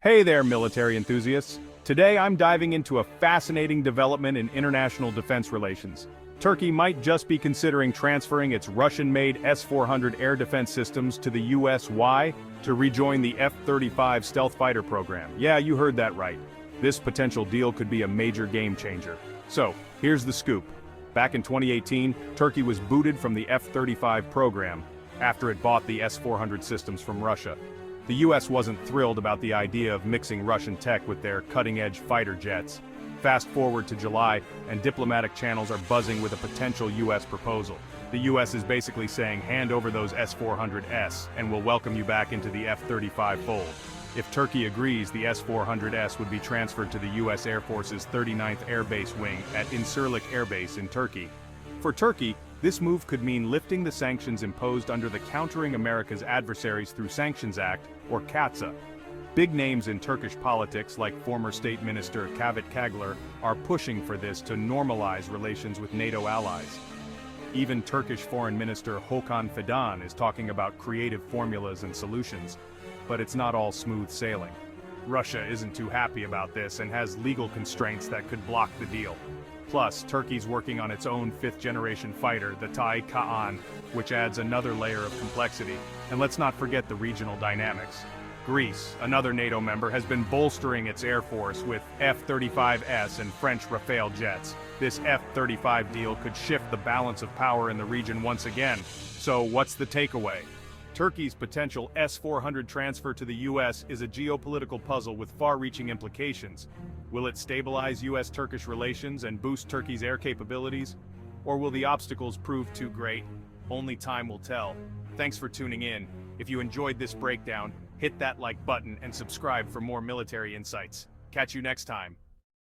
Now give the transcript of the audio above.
Hey there, military enthusiasts. Today I'm diving into a fascinating development in international defense relations. Turkey might just be considering transferring its Russian-made S-400 air defense systems to the US. Why? To rejoin the F-35 stealth fighter program. Yeah, you heard that right. This potential deal could be a major game changer. So, here's the scoop. Back in 2018, Turkey was booted from the F-35 program after it bought the S-400 systems from Russia. The US wasn't thrilled about the idea of mixing Russian tech with their cutting-edge fighter jets. Fast forward to July, and diplomatic channels are buzzing with a potential US proposal. The US is basically saying, hand over those S-400s, and we'll welcome you back into the F-35 fold. If Turkey agrees, the S-400s would be transferred to the US Air Force's 39th Air Base Wing at Incirlik Air Base in Turkey. For Turkey, this move could mean lifting the sanctions imposed under the Countering America's Adversaries Through Sanctions Act, or CAATSA. Big names in Turkish politics like former State Minister Cavit Kagler are pushing for this to normalize relations with NATO allies. Even Turkish Foreign Minister Hakan Fidan is talking about creative formulas and solutions, but it's not all smooth sailing. Russia isn't too happy about this and has legal constraints that could block the deal. Plus, Turkey's working on its own fifth-generation fighter, the Tai Kaan, which adds another layer of complexity. And let's not forget the regional dynamics. Greece, another NATO member, has been bolstering its air force with F-35s and French Rafale jets. This F-35 deal could shift the balance of power in the region once again. So what's the takeaway? Turkey's potential S-400 transfer to the US is a geopolitical puzzle with far-reaching implications. Will it stabilize US-Turkish relations and boost Turkey's air capabilities? Or will the obstacles prove too great? Only time will tell. Thanks for tuning in. If you enjoyed this breakdown, hit that like button and subscribe for more military insights. Catch you next time.